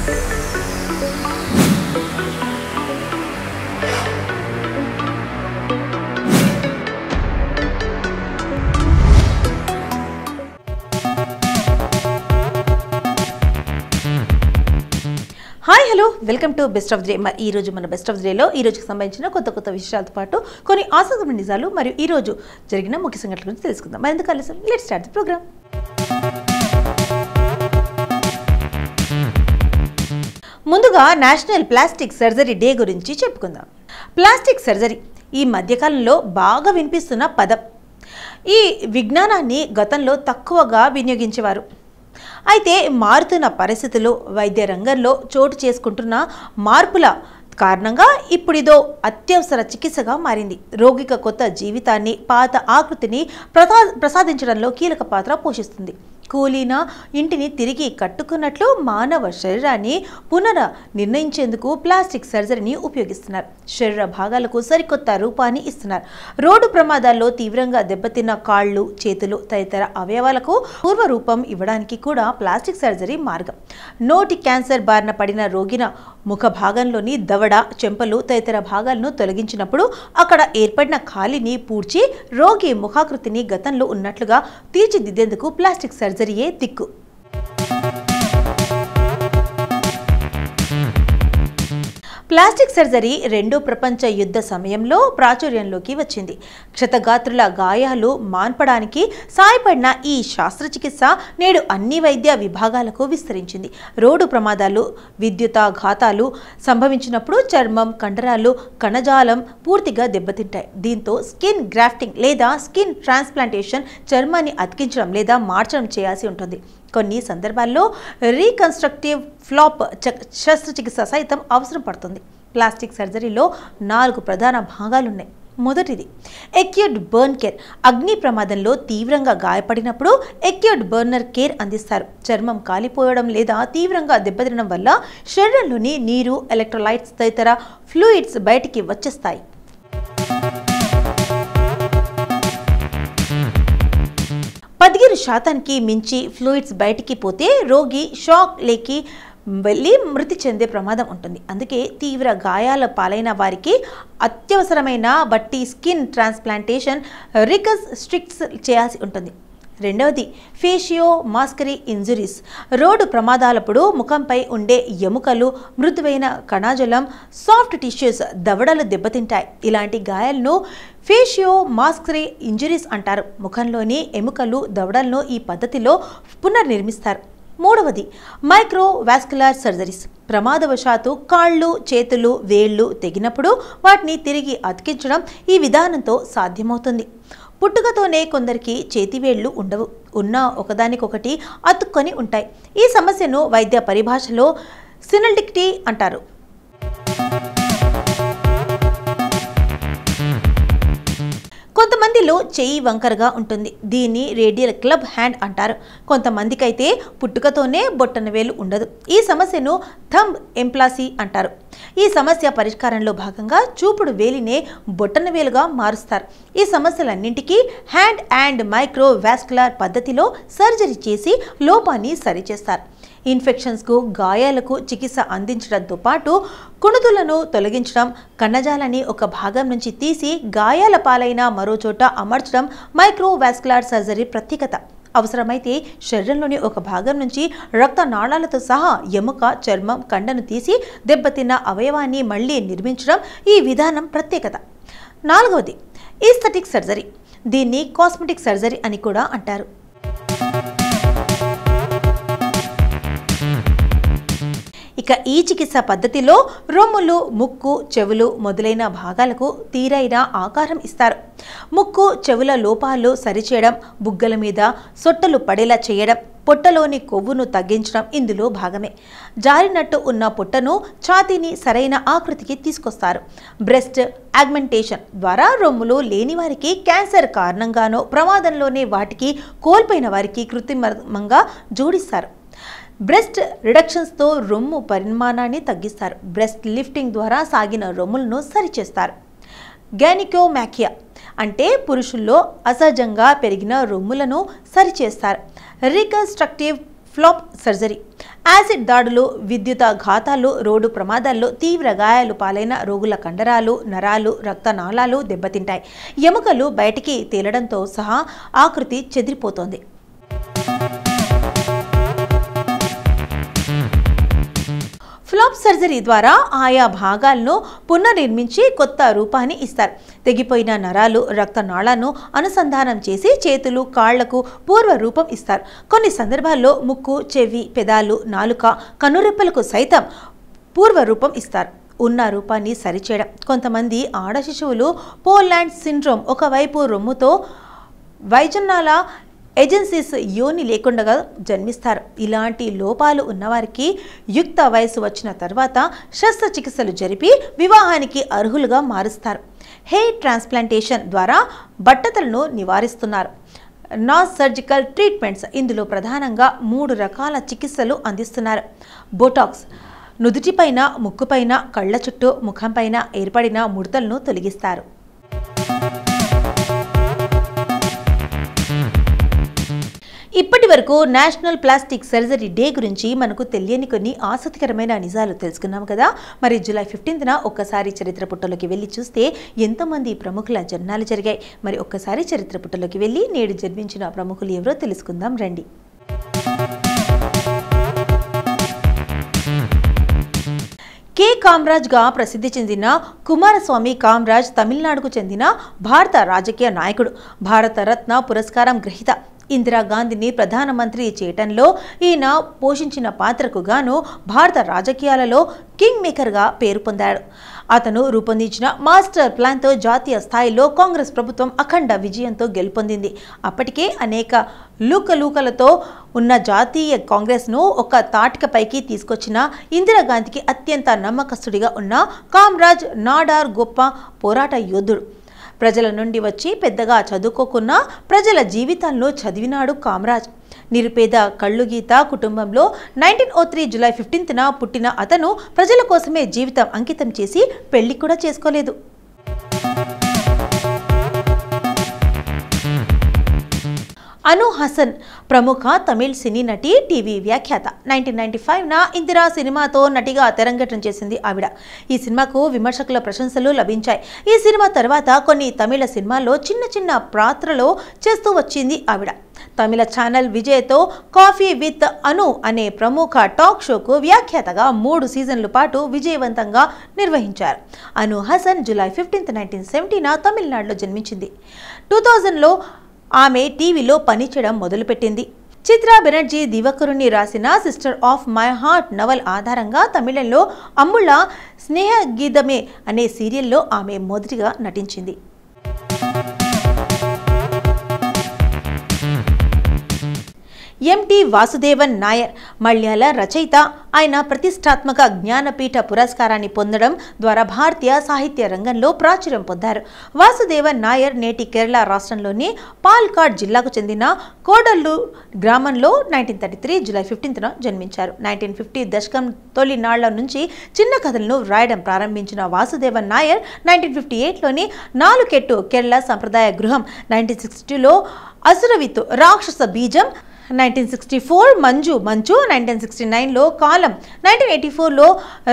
Hi hello welcome to best of day. మరి ఈ రోజు మన బెస్ట్ ఆఫ్ డేలో ఈ రోజుకి సంబంధించిన కొత్త విషయాలతో పాటు కొన్ని ఆసక్తికరమైన నిజాలు మరియు ఈ రోజు జరిగిన ముఖ్య సంఘటనల గురించి తెలుసుకుందాం. మరి ఎందుకు ఆలస్యం, లెట్స్ స్టార్ట్ ది ప్రోగ్రామ్. ముందుగా నేషనల్ ప్లాస్టిక్ సర్జరీ డే గురించి చెప్పుకుందాం. ప్లాస్టిక్ సర్జరీ ఈ మధ్యకాలంలో బాగా వినిపిస్తున్న పదం. ఈ విజ్ఞానాన్ని గతంలో తక్కువగా వినియోగించేవారు. అయితే మారుతున్న పరిస్థితులు, వైద్య రంగంలో చోటు చేసుకుంటున్న మార్పుల కారణంగా ఇప్పుడిదో అత్యవసర చికిత్సగా మారింది. రోగికి కొత్త జీవితాన్ని, పాత ఆకృతిని ప్రసాదించడంలో కీలక పాత్ర పోషిస్తుంది. కూలిన ఇంటిని తిరిగి కట్టుకున్నట్లు మానవ శరీరాన్ని నిర్ణయించేందుకు ప్లాస్టిక్ సర్జరీని ఉపయోగిస్తున్నారు. శరీర భాగాలకు సరికొత్త రూపాన్ని ఇస్తున్నారు. రోడ్డు ప్రమాదాల్లో తీవ్రంగా దెబ్బతిన్న కాళ్ళు, చేతులు తదితర అవయవాలకు పూర్వ రూపం ఇవ్వడానికి కూడా ప్లాస్టిక్ సర్జరీ మార్గం. నోటి క్యాన్సర్ బారిన పడిన రోగిన ముఖ భాగంలోని దవడ, చెంపలు తదితర భాగాలను తొలగించినప్పుడు అక్కడ ఏర్పడిన ఖాళీని పూడ్చి రోగి ముఖాకృతిని గతంలో ఉన్నట్లుగా తీర్చిదిద్దేందుకు ప్లాస్టిక్ సర్జరీయే దిక్కు. ప్లాస్టిక్ సర్జరీ రెండో ప్రపంచ యుద్ధ సమయంలో ప్రాచుర్యంలోకి వచ్చింది. క్షతగాత్రుల గాయాలు మాన్పడానికి సాయపడిన ఈ శస్త్రచికిత్స నేడు అన్ని వైద్య విభాగాలకు విస్తరించింది. రోడ్డు ప్రమాదాలు, విద్యుతాఘాతాలు సంభవించినప్పుడు చర్మం, కండరాలు, కణజాలం పూర్తిగా దెబ్బతింటాయి. దీంతో స్కిన్ గ్రాఫ్టింగ్ లేదా స్కిన్ ట్రాన్స్ప్లాంటేషన్, చర్మాన్ని అతికించడం లేదా మార్చడం చేయాల్సి ఉంటుంది. కొన్ని సందర్భాల్లో రీకన్స్ట్రక్టివ్ ఫ్లాప్ శస్త్రచికిత్స సైతం అవసరం పడుతుంది. ప్లాస్టిక్ సర్జరీలో 4 ప్రధాన భాగాలున్నాయి. మొదటిది ఎక్యూట్ బర్న్ కేర్. అగ్ని ప్రమాదంలో తీవ్రంగా గాయపడినప్పుడు ఎక్యూట్ బర్నర్ కేర్ అందిస్తారు. చర్మం కాలిపోవడం లేదా తీవ్రంగా దెబ్బతినడం వల్ల శరీరంలోని నీరు, ఎలక్ట్రోలైట్స్ తదితర ఫ్లూయిడ్స్ బయటికి వచ్చేస్తాయి. 15% మించి ఫ్లూయిడ్స్ బయటికి పోతే రోగి షాక్ లేకి వెళ్ళి మృతి చెందే ప్రమాదం ఉంటుంది. అందుకే తీవ్ర గాయాల పాలైన వారికి అత్యవసరమైన బట్టి స్కిన్ ట్రాన్స్ప్లాంటేషన్, రికన్స్ట్రక్ట్స్ చేయాల్సి ఉంటుంది. రెండవది ఫేషియో మాస్కరీ ఇంజురీస్. రోడ్డు ప్రమాదాలప్పుడు ముఖంపై ఉండే ఎముకలు, మృదువైన కణజాలం, సాఫ్ట్ టిష్యూస్, దవడలు దెబ్బతింటాయి. ఇలాంటి గాయాలను ఫేషియో మాస్కరీ ఇంజురీస్ అంటారు. ముఖంలోని ఎముకలు, దవడలను ఈ పద్ధతిలో పునర్నిర్మిస్తారు. మూడవది మైక్రో వాస్కులర్ సర్జరీస్. ప్రమాదవశాత్తు కాళ్ళు, చేతులు, వేళ్లు తెగినప్పుడు వాటిని తిరిగి అతికించడం ఈ విధానంతో సాధ్యమవుతుంది. పుట్టుకతోనే కొందరికి చేతివేళ్లు ఉండవు, ఉన్న ఒకదానికొకటి అతుక్కొని ఉంటాయి. ఈ సమస్యను వైద్య పరిభాషలో సినల్డిక్టీ అంటారు. కొంతమందిలో చెయ్యి వంకరగా ఉంటుంది. దీన్ని రేడియల్ క్లబ్ హ్యాండ్ అంటారు. కొంతమందికైతే పుట్టుకతోనే బొట్టనవేలు ఉండదు. ఈ సమస్యను థంబ్ ఎంప్లాసీ అంటారు. ఈ సమస్య పరిష్కారంలో భాగంగా చూపుడు వేలినే బొట్టనవేలుగా మారుస్తారు. ఈ సమస్యలన్నింటికీ హ్యాండ్ అండ్ మైక్రో వాస్కులర్ పద్ధతిలో సర్జరీ చేసి లోపాన్ని సరిచేస్తారు. ఇన్ఫెక్షన్స్కు, గాయాలకు చికిత్స అందించడంతో పాటు కుణుతులను తొలగించడం, కణజాలాన్ని ఒక భాగం నుంచి తీసి గాయాల పాలైన మరో చోట అమర్చడం మైక్రోవాస్కులర్ సర్జరీ ప్రత్యేకత. అవసరమైతే శరీరంలోని ఒక భాగం నుంచి రక్త నాళాలతో సహా ఎముక, చర్మం, కండను తీసి దెబ్బతిన్న అవయవాన్ని మళ్లీ నిర్మించడం ఈ విధానం ప్రత్యేకత. నాలుగవది ఈస్థెటిక్ సర్జరీ. దీన్ని కాస్మెటిక్ సర్జరీ అని కూడా అంటారు. ఇక ఈ చికిత్స పద్ధతిలో రొమ్ములు, ముక్కు, చెవులు మొదలైన భాగాలకు తీరైన ఆకారం ఇస్తారు. ముక్కు, చెవుల లోపాలు సరిచేయడం, బుగ్గల మీద సొట్టలు పడేలా చేయడం, పొట్టలోని కొవ్వును తగ్గించడం ఇందులో భాగమే. జారినట్టు ఉన్న పొట్టను, ఛాతీని సరైన ఆకృతికి తీసుకొస్తారు. బ్రెస్ట్ ఆగ్మెంటేషన్ ద్వారా రొమ్ములు లేని వారికి, క్యాన్సర్ కారణంగానో ప్రమాదంలోనే వాటికి కోల్పోయిన వారికి కృత్రిమంగా జోడిస్తారు. బ్రెస్ట్ రిడక్షన్స్తో రొమ్ము పరిమాణాన్ని తగ్గిస్తారు. బ్రెస్ట్ లిఫ్టింగ్ ద్వారా సాగిన రొమ్ములను సరిచేస్తారు. గైనకోమాస్టియా అంటే పురుషుల్లో అసహజంగా పెరిగిన రొమ్ములను సరిచేస్తారు. Reconstructive flap surgery. యాసిడ్ దాడులు, విద్యుతాఘాతాలు, రోడ్డు ప్రమాదాల్లో తీవ్ర గాయాలు పాలైన రోగుల కండరాలు, నరాలు, రక్తనాళాలు దెబ్బతింటాయి. ఎముకలు బయటికి తేలడంతో సహా ఆకృతి చెదిరిపోతోంది. ఫ్లాప్ సర్జరీ ద్వారా ఆయా భాగాలను పునర్నిర్మించి కొత్త రూపాన్ని ఇస్తారు. తెగిపోయిన నరాలు, రక్తనాళాలను అనుసంధానం చేసి చేతులు, కాళ్లకు పూర్వ రూపం ఇస్తారు. కొన్ని సందర్భాల్లో ముక్కు, చెవి, పెదాలు, నాలుక, కనురెప్పలకు సైతం పూర్వ రూపం ఇస్తారు. ఉన్న రూపాన్ని సరిచేయడం. కొంతమంది ఆడ శిశువులు పోలాండ్ సిండ్రోమ్, ఒకవైపు రొమ్ముతో వైజనాల ఏజెన్సీస్ యోని లేకుండా జన్మిస్తారు. ఇలాంటి లోపాలు ఉన్నవారికి యుక్త వయసు వచ్చిన తర్వాత శస్త్రచికిత్సలు జరిపి వివాహానికి అర్హులుగా మారుస్తారు. హెయిర్ ట్రాన్స్ప్లాంటేషన్ ద్వారా బట్టతలను నివారిస్తున్నారు. Non surgical treatments. ఇందులో ప్రధానంగా 3 రకాల చికిత్సలు అందిస్తున్నారు. బోటాక్స్ నుదుటిపైన, ముక్కుపైన, కళ్ళ చుట్టూ, ముఖంపైన ఏర్పడిన ముడతలను తొలగిస్తారు. ఇప్పటి వరకు నేషనల్ ప్లాస్టిక్ సర్జరీ డే గురించి మనకు తెలియని కొన్ని ఆసక్తికరమైన నిజాలు తెలుసుకున్నాం కదా. మరి జూలై 15న ఒక్కసారి చరిత్ర పుటలోకి వెళ్ళి చూస్తే ఎంతోమంది ప్రముఖుల జననాలు జరిగాయి. మరి ఒక్కసారి చరిత్ర పుటలోకి వెళ్ళి నేడు జన్మించిన ప్రముఖులు ఎవరో తెలుసుకుందాం రండి. కె కామరాజ్గా ప్రసిద్ధి చెందిన కుమారస్వామి కామరాజ్ తమిళనాడుకు చెందిన భారత రాజకీయ నాయకుడు. భారత రత్న పురస్కారం గ్రహీత. ఇందిరాగాంధీని ప్రధానమంత్రి చేయటంలో ఈయన పోషించిన పాత్రకు గాను భారత రాజకీయాలలో కింగ్ మేకర్గా పేరు పొందాడు. అతను రూపొందించిన మాస్టర్ ప్లాన్తో జాతీయ స్థాయిలో కాంగ్రెస్ ప్రభుత్వం అఖండ విజయంతో గెలుపొందింది. అప్పటికే అనేక లూకలతో ఉన్న జాతీయ కాంగ్రెస్ను ఒక తాటికపైకి తీసుకొచ్చిన ఇందిరాగాంధీకి అత్యంత నమ్మకస్తుడిగా ఉన్న కామరాజ్ నాడార్ గొప్ప పోరాట యోధుడు. ప్రజల నుండి వచ్చి పెద్దగా చదువుకోకున్న ప్రజల జీవితాలను చదివినాడు కామరాజ్. నిరుపేద కళ్ళుగీత కుటుంబంలో 1903 జూలై 15న పుట్టిన అతను ప్రజల కోసమే జీవితం అంకితం చేసి పెళ్లి కూడా చేసుకోలేదు. అను హసన్ ప్రముఖ తమిళ్ సినీ నటి, టీవీ వ్యాఖ్యాత. 1995న ఇందిరా సినిమాతో నటిగా తెరంగేట్రం చేసింది ఆవిడ. ఈ సినిమాకు విమర్శకుల ప్రశంసలు లభించాయి. ఈ సినిమా తర్వాత కొన్ని తమిళ సినిమాల్లో చిన్న చిన్న పాత్రలో చేస్తూ వచ్చింది ఆవిడ. తమిళ ఛానల్ విజయ్తో కాఫీ విత్ అను అనే ప్రముఖ టాక్ షోకు వ్యాఖ్యాతగా 3 సీజన్ల పాటు విజయవంతంగా నిర్వహించారు. అను హసన్ జూలై 15, 1970న తమిళనాడులో జన్మించింది. 2000లో ఆమె టీవీలో పనిచేయడం మొదలుపెట్టింది. చిత్రా బెనర్జీ దివకరుని రాసిన sister of my heart novel ఆధారంగా తమిళంలో అమ్ముళ్ళ స్నేహగీతమే అనే సీరియల్లో ఆమె మొదటిగా నటించింది. ఎంటి వాసుదేవన్ నాయర్ మలయాళ రచయిత. ఆయన ప్రతిష్టాత్మక జ్ఞానపీఠ పురస్కారాన్ని పొందడం ద్వారా భారతీయ సాహిత్య రంగంలో ప్రాచుర్యం పొందారు. వాసుదేవన్ నాయర్ నేటి కేరళ రాష్ట్రంలోని పాల్కాడ్ జిల్లాకు చెందిన కోడల్లు గ్రామంలో 1933 జూలై 15న జన్మించారు. 1950 దశకం తొలి నాళ్ల నుంచి చిన్న కథలను వ్రాయడం ప్రారంభించిన వాసుదేవన్ నాయర్ 1958లోని నాలుకెట్టు కేరళ సంప్రదాయ గృహం, 1962లో అసురవితు రాక్షస బీజం, 1964 మంజు మంచు, 1969లో కాలం, 1984లో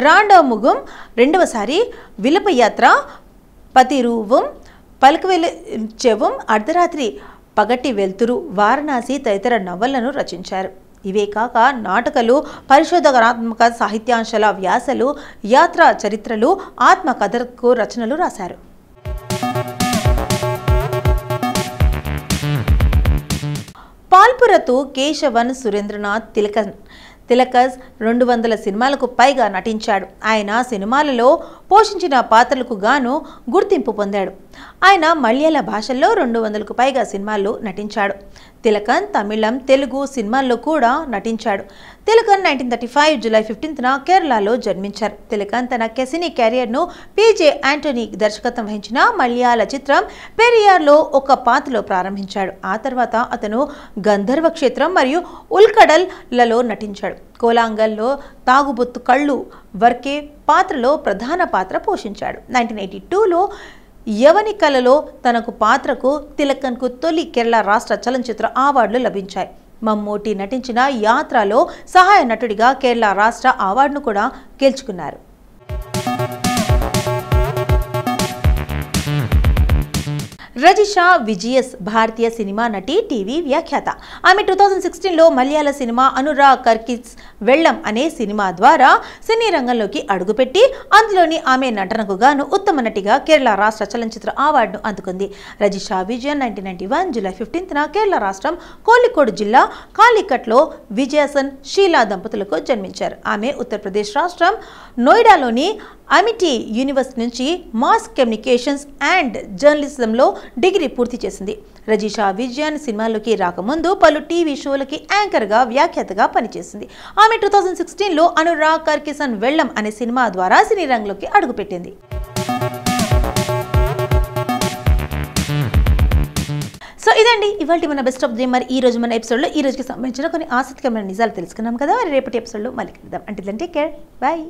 రాండముగం, రెండవసారి విలపయాత్ర, పతిరూవం, పలకవెలిచెవం, అర్ధరాత్రి, పగటి వెల్తురు, వారణాసి తదితర నవలను రచించారు. ఇవే కాక నాటకాలు, పరిశోధనాత్మక సాహిత్యాంశాల వ్యాసాలు, యాత్రా చరిత్రలు, ఆత్మకథకు రచనలు రాశారు. పాల్పురతు కేశవన్ సురేంద్రనాథ్ తిలకస్ 200 సినిమాలకు పైగా నటించాడు. ఆయన సినిమాలలో పోషించిన పాత్రలకు గాను గుర్తింపు పొందాడు. ఆయన మలయాళ భాషల్లో 200కు పైగా సినిమాల్లో నటించాడు. తిలకన్ తమిళం, తెలుగు సినిమాల్లో కూడా నటించాడు. తిలకన్ 1935 జూలై 15న కేరళలో జన్మించారు. తిలకన్ తన కెసినీ కెరియర్ను పీజే యాంటనీ దర్శకత్వం వహించిన మలయాళ చిత్రం పెరియార్లో ఒక పాత్రలో ప్రారంభించాడు. ఆ తర్వాత అతను గంధర్వ క్షేత్రం మరియు ఉల్కడల్లలో నటించాడు. కోలాంగల్లో తాగుబొత్తు కళ్ళు వర్కే పాత్రలో ప్రధాన పాత్ర పోషించాడు. 1982లో యవనికలలో తనకు పాత్రకు తిలకన్కు తొలి కేరళ రాష్ట్ర చలనచిత్ర అవార్డులు లభించాయి. మమ్మూటి నటించిన యాత్రలో సహాయ నటుడిగా కేరళ రాష్ట్ర అవార్డును కూడా గెలుచుకున్నారు. రజిషా విజిఎస్ భారతీయ సినిమా నటి, టీవీ వ్యాఖ్యాత. ఆమె 2016లో మలయాళ సినిమా అనురాగ్ కర్కిస్ వెళ్ళం అనే సినిమా ద్వారా సినీ రంగంలోకి అడుగుపెట్టి అందులోని ఆమె నటనకు గాను ఉత్తమ నటిగా కేరళ రాష్ట్ర చలనచిత్ర అవార్డును అందుకుంది. రజిషా విజయన్ 1991 జూలై 15న కేరళ రాష్ట్రం కోళికోడ్ జిల్లా కాలికట్లో విజయసన్ షీలా దంపతులకు జన్మించారు. ఆమె ఉత్తరప్రదేశ్ రాష్ట్రం నోయిడాలోని అమిటీ యూనివర్సిటీ నుంచి మాస్ కమ్యూనికేషన్స్ అండ్ జర్నలిజంలో డిగ్రీ పూర్తి చేసింది. రజిషా విజయన్ సినిమాల్లోకి రాకముందు పలు టీవీ షోలకి యాంకర్గా, వ్యాఖ్యాతగా పనిచేసింది. ఆమె 2016లో అనురాగ్ కర్కిసన్ వెళ్ళం అనే సినిమా ద్వారా సినీ రంగంలోకి అడుగుపెట్టింది. సో ఇదండి ఇవాళ మన బెస్ట్ ఆఫ్ ది. మరి ఈ రోజు మన ఎపిసోడ్లో ఈ రోజుకి సంబంధించిన కొన్ని ఆసక్తికరమైన నిజాలు తెలుసుకున్నాం కదా. రేపటి ఎపిసోడ్లో మళ్ళీ కలుద్దాం. అంటే టేక్ కేర్, బాయ్.